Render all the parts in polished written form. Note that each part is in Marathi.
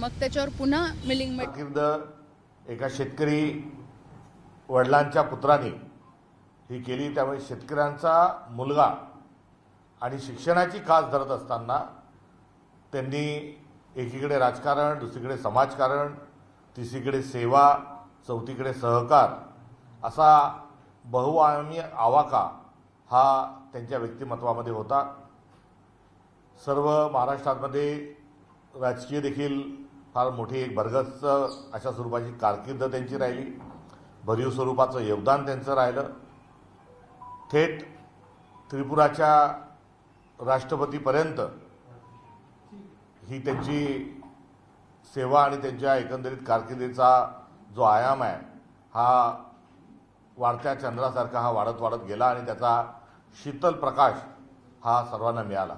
मग त्याच्यावर पुन्हा मिलिंग कारकीर्द एका शेतकरी वडिलांच्या पुत्राने ही केली। त्यामुळे शेतकऱ्यांचा मुलगा आणि शिक्षणाची कास धरत असताना त्यांनी एकीकडे राजकारण, दुसरीकडे समाजकारण, तिसरीकडे सेवा, चौथीकडे सहकार असा बहुआयामी आवाका हा त्यांच्या व्यक्तिमत्वामध्ये होता। सर्व महाराष्ट्रामध्ये राजकीय देखील फार मोठी एक भरगच्च अशा स्वरूपाची कारकीर्द त्यांची राहिली। भरीव स्वरूपाचं योगदान त्यांचं राहिलं। थेट त्रिपुराच्या राष्ट्रपतीपर्यंत ही त्यांची सेवा आणि त्यांच्या एकंदरीत कारकिर्दीचा जो आयाम आहे हा वाढत्या चंद्रासारखा हा वाढत वाढत गेला आणि त्याचा शीतल प्रकाश हा सर्वांना मिळाला।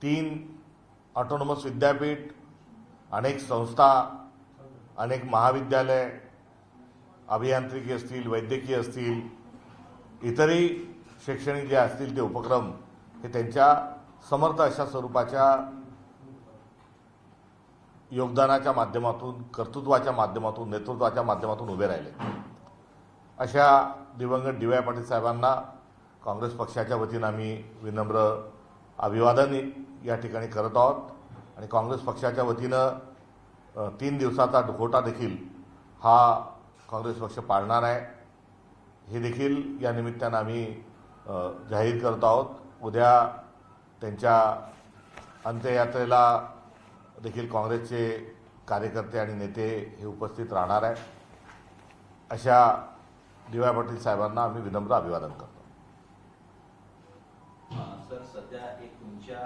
3 ऑटोनॉमस विद्यापीठ, अनेक संस्था, अनेक महाविद्यालय, अभियांत्रिकी असतील, वैद्यकीय असतील, इतरही शैक्षणिक जे असतील ते उपक्रम हे त्यांच्या समर्थ अशा स्वरूपाच्या योगदानाच्या माध्यमातून, कर्तृत्वाच्या माध्यमातून, नेतृत्वाच्या माध्यमातून उभे राहिले। अशा दिवंगत डी वाय पाटील साहेबांना काँग्रेस पक्षाच्या वतीनं आम्ही विनम्र अभिवादन या ठिकाणी करत आहोत आणि काँग्रेस पक्षाच्या वतीनं 3 दिवसाचा दुखवटा देखील हा काँग्रेस पक्ष पाळणार आहे, हे देखील या निमित्तानं आम्ही जाहीर करत आहोत। उद्या त्यांच्या अंत्ययात्रेला देखील काँग्रेसचे कार्यकर्ते आणि नेते हे उपस्थित राहणार आहे। अशा डी वाय पाटील साहेबांना आम्ही विनम्र अभिवादन करतो। सर, सध्या एक तुमच्या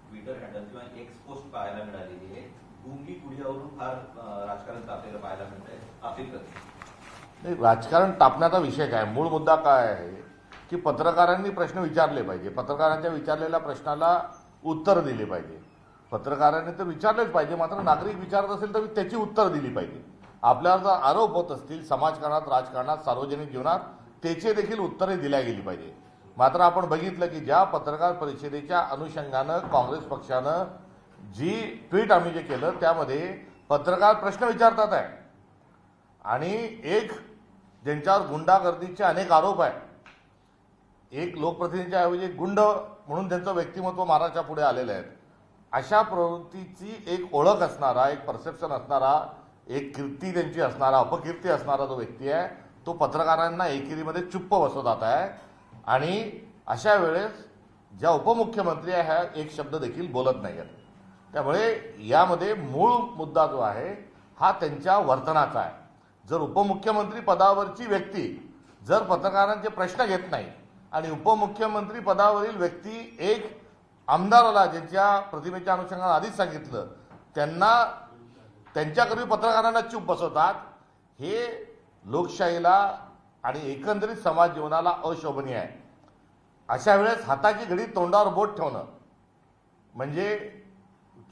ट्विटर हँडल किंवा एक्स पोस्ट पाहायला मिळालेली आहे, गुंगी गुढियावरून फार राजकारण तापलेलं पाहायला मिळतंय, आपली नाही, राजकारण तापण्याचा विषय काय, मूळ मुद्दा काय आहे की पत्रकारांनी प्रश्न विचारले पाहिजे, पत्रकारांच्या विचारलेल्या प्रश्नाला उत्तर दिले पाहिजे। पत्रकारांनी तर विचारलेच पाहिजे, मात्र नागरिक विचारत असेल तर त्याची उत्तर दिली पाहिजे। आपल्यावर जर आरोप होत असतील समाजकारणात, राजकारणात, सार्वजनिक जीवनात, त्याचे देखील उत्तरे दिल्या गेली पाहिजे। मात्र आपण बघितलं की ज्या पत्रकार परिषदेच्या अनुषंगानं काँग्रेस पक्षानं जी ट्विट आम्ही जे केलं त्यामध्ये पत्रकार प्रश्न विचारतात आहे आणि एक ज्यांच्यावर गुंडागर्दीचे अनेक आरोप आहे, एक लोकप्रतिनिधीच्या ऐवजी गुंड म्हणून त्यांचं व्यक्तिमत्व महाराष्ट्रा पुढे आलेलं आहे, अशा प्रवृत्तीची एक ओळख असणारा, एक परसेप्शन असणारा, एक कीर्ती त्यांची असणारा, अपकीर्ती असणारा जो व्यक्ती आहे तो पत्रकारांना एकेरीमध्ये चुप्प बसवत आहे आणि अशा वेळेस ज्या उपमुख्यमंत्री आहे ह्या एक शब्द देखील बोलत नाही आहेत। त्यामुळे यामध्ये मूळ मुद्दा जो आहे हा त्यांच्या वर्तनाचा आहे। जर उपमुख्यमंत्री पदावरची व्यक्ती जर पत्रकारांचे प्रश्न घेत नाही आणि उपमुख्यमंत्री पदावरील व्यक्ती एक आमदाराला ज्यांच्या प्रतिमेच्या अनुषंगाने आधीच सांगितलं त्यांना त्यांच्याकरवी पत्रकारांना चूप बसवतात, हे लोकशाहीला आणि एकंदरीत समाज जीवनाला अशोभनीय आहे। अशा वेळेस हाताची घडी तोंडावर बोट ठेवणं म्हणजे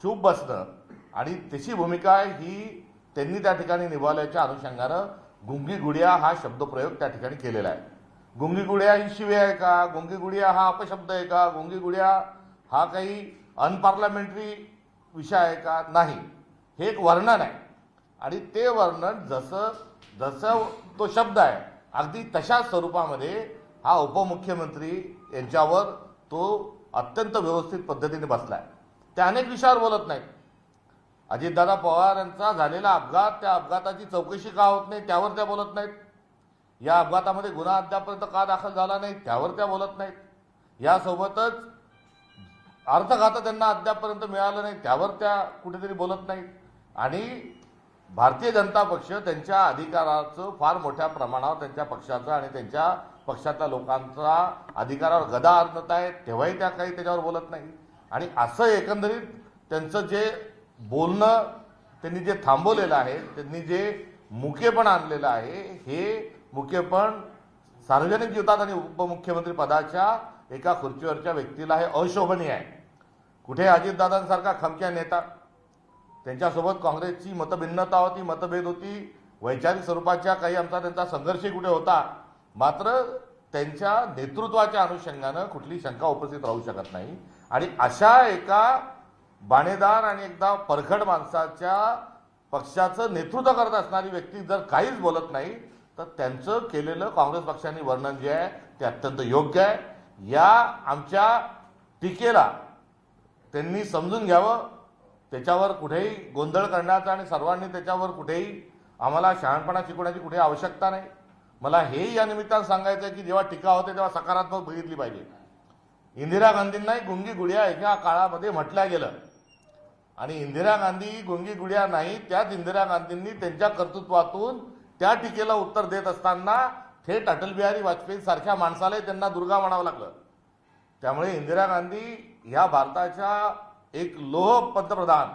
चूप बसणं आणि त्याची भूमिका ही त्यांनी त्या ठिकाणी निभावल्याच्या अनुषंगानं गुंगी गुडिया हा शब्दप्रयोग त्या ठिकाणी केलेला आहे। गुंगी गुडिया ही शिवी आहे का, गुंगी गुडिया हा अपशब्द आहे का, गुंगी गुडिया हा काही अनपार्लमेंटरी विषय आहे का, नाही, हे एक वर्णन आहे आणि ते वर्णन जसं तो शब्द आहे अगदी तशा स्वरूपामध्ये हा उपमुख्यमंत्री यांच्यावर तो अत्यंत व्यवस्थित पद्धतीने बसलाय। ते अनेक विषयावर बोलत नाहीत। अजितदादा पवार यांचा झालेला अपघात, त्या अपघाताची चौकशी का होत नाही त्यावर त्या बोलत नाहीत। या अपघातामध्ये गुन्हा अद्यापर्यंत का दाखल झाला नाही त्यावर त्या बोलत नाहीत। यासोबतच अर्थखातं त्यांना अद्यापर्यंत मिळालं नाही त्यावर त्या कुठेतरी बोलत नाहीत आणि भारतीय जनता पक्ष त्यांच्या अधिकाराचं फार मोठ्या प्रमाणावर त्यांच्या पक्षाचं आणि त्यांच्या पक्षातल्या लोकांचा अधिकारावर गदा आणत आहे तेव्हाही त्या काही त्याच्यावर बोलत नाही आणि असं एकंदरीत त्यांचं जे बोलणं त्यांनी जे थांबवलेलं आहे, त्यांनी जे मुकेपण आणलेलं आहे, हे मुकेपण सार्वजनिक जीवनात आणि उपमुख्यमंत्री पदाच्या एका खुर्चीवरच्या व्यक्तीला हे अशोभनीय आहे। कुठे अजितदादांसारखा खमक्या नेता, त्यांच्यासोबत काँग्रेसची मतभिन्नता होती, मतभेद होती, वैचारिक स्वरूपाच्या काही आमचा त्यांचा संघर्षही कुठे होता, मात्र त्यांच्या नेतृत्वाच्या अनुषंगानं कुठली शंका उपस्थित राहू शकत नाही आणि अशा एका बाणेदार आणि एकदा परखड माणसाच्या पक्षाचं नेतृत्व करत असणारी व्यक्ती जर काहीच बोलत नाही तर त्यांचं केलेलं काँग्रेस पक्षाने वर्णन जे आहे ते अत्यंत योग्य आहे. या आमच्या टीकेला त्यांनी समजून घ्यावं. त्याच्यावर कुठेही गोंधळ करण्याचा आणि सर्वांनी त्याच्यावर कुठेही आम्हाला शहाणपणा शिकवण्याची कुठेही आवश्यकता नाही. मला हेही या निमित्तानं सांगायचं आहे की जेव्हा टीका होते तेव्हा सकारात्मक बघितली पाहिजे. इंदिरा गांधींनाही गुंगी गुडिया एका काळामध्ये म्हटलं गेलं आणि इंदिरा गांधी गुंगी गुडिया नाही, त्याच इंदिरा गांधींनी त्यांच्या कर्तृत्वातून त्या टीकेला उत्तर देत असताना थेट अटल बिहारी वाजपेयी सारख्या माणसालाही त्यांना दुर्गा म्हणावं लागलं. त्यामुळे इंदिरा गांधी ह्या भारताच्या एक लोह पंतप्रधान,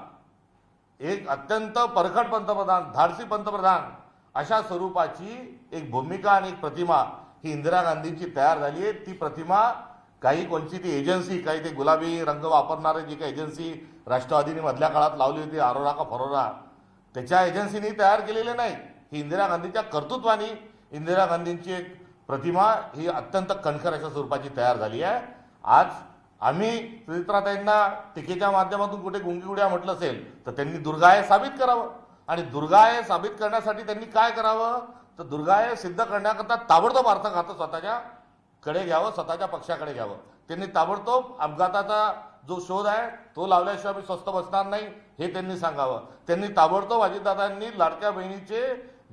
एक अत्यंत परखड पंतप्रधान, धाडसी पंतप्रधान अशा स्वरूपाची एक भूमिका आणि एक प्रतिमा ही इंदिरा गांधींची तयार झाली आहे. ती प्रतिमा काही कोणची ती एजन्सी, काही ते गुलाबी रंग वापरणारे जी काही एजन्सी राष्ट्रवादीने मधल्या काळात लावली होती, आरोरा का फरोरा, त्याच्या एजन्सीनी तयार केलेले नाही. ही इंदिरा गांधीच्या कर्तृत्वाने इंदिरा गांधींची एक प्रतिमा ही अत्यंत कणखर अशा स्वरूपाची तयार झाली आहे. आज आम्ही सुचित्राताईंना टीकेच्या माध्यमातून कुठे गुंगीगुड्या म्हटलं असेल तर त्यांनी दुर्गाय साबित करावं आणि दुर्गाय साबित करण्यासाठी त्यांनी काय करावं तर दुर्गाय सिद्ध करण्याकरता ताबडतोब अर्थघात स्वतःच्या कडे घ्यावं, स्वतःच्या पक्षाकडे घ्यावं. त्यांनी ताबडतोब अपघाताचा जो शोध आहे तो लावल्याशिवाय मी स्वस्थ बसणार नाही हे त्यांनी सांगावं. त्यांनी ताबडतोब अजितदादांनी लाडक्या बहिणीचे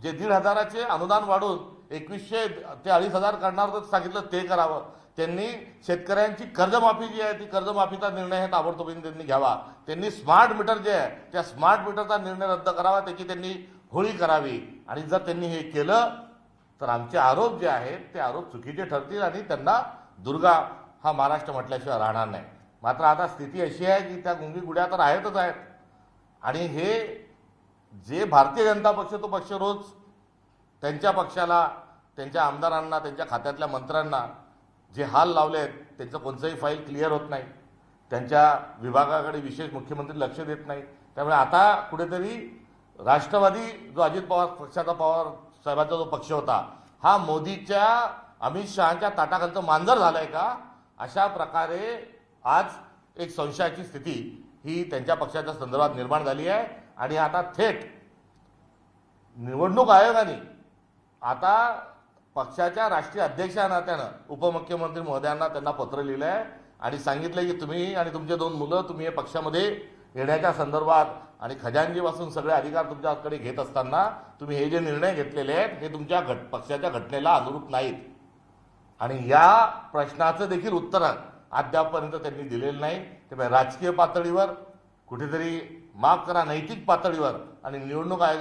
जे 1,500चे अनुदान वाढून 2,100 ते 2,500 करणार होतं सांगितलं ते करावं. त्यांनी शेतकऱ्यांची कर्जमाफी जी आहे ती कर्जमाफीचा निर्णय हे ताबडतोब त्यांनी घ्यावा. त्यांनी स्मार्ट मीटर जे आहे त्या स्मार्ट मीटरचा निर्णय रद्द करावा, त्याची त्यांनी होळी करावी. आणि जर त्यांनी हे केलं तर आमचे आरोप जे आहेत ते आरोप चुकीचे ठरतील आणि त्यांना दुर्गा हा महाराष्ट्र म्हटल्याशिवाय राहणार नाही. मात्र आता स्थिती अशी आहे की त्या गुंगी गुड्या तर आहेतच आहेत आणि हे जे भारतीय जनता पक्ष तो पक्ष रोज त्यांच्या पक्षाला, त्यांच्या आमदारांना, त्यांच्या खात्यातल्या मंत्र्यांना जे हाल लावले आहेत त्यांचं कोणतंही फाईल क्लिअर होत नाही. त्यांच्या विभागाकडे विशेष मुख्यमंत्री लक्ष देत नाही. त्यामुळे आता कुठेतरी राष्ट्रवादी जो अजित पवार पक्षाचा पवार साहेबांचा जो पक्ष होता हा मोदीच्या, अमित शहाच्या ताटाखालचं मांजर झालंय का अशा प्रकारे आज एक संशयाची स्थिती ही त्यांच्या पक्षाच्या संदर्भात निर्माण झाली आहे. आणि आता थेट निवडणूक आयोगाने आता पक्षाच्या राष्ट्रीय अध्यक्षा नात्यानं उपमुख्यमंत्री महोदयांना त्यांना पत्र लिहिलं आहे आणि सांगितलं की तुम्ही आणि तुमचे 2 मुलं तुम्ही या पक्षामध्ये येण्याच्या संदर्भात आणि खजानजीपासून सगळे अधिकार तुमच्याकडे घेत असताना तुम्ही हे जे निर्णय घेतलेले आहेत हे तुमच्या पक्षाच्या घटनेला अनुरूप नाहीत. आणि या प्रश्नाचं देखील उत्तर अद्यापपर्यंत त्यांनी दिलेलं नाही. त्यामुळे राजकीय पातळीवर कुठेतरी माफ करा नैतिक पातळीवर आणि निवडणूक आयोगाने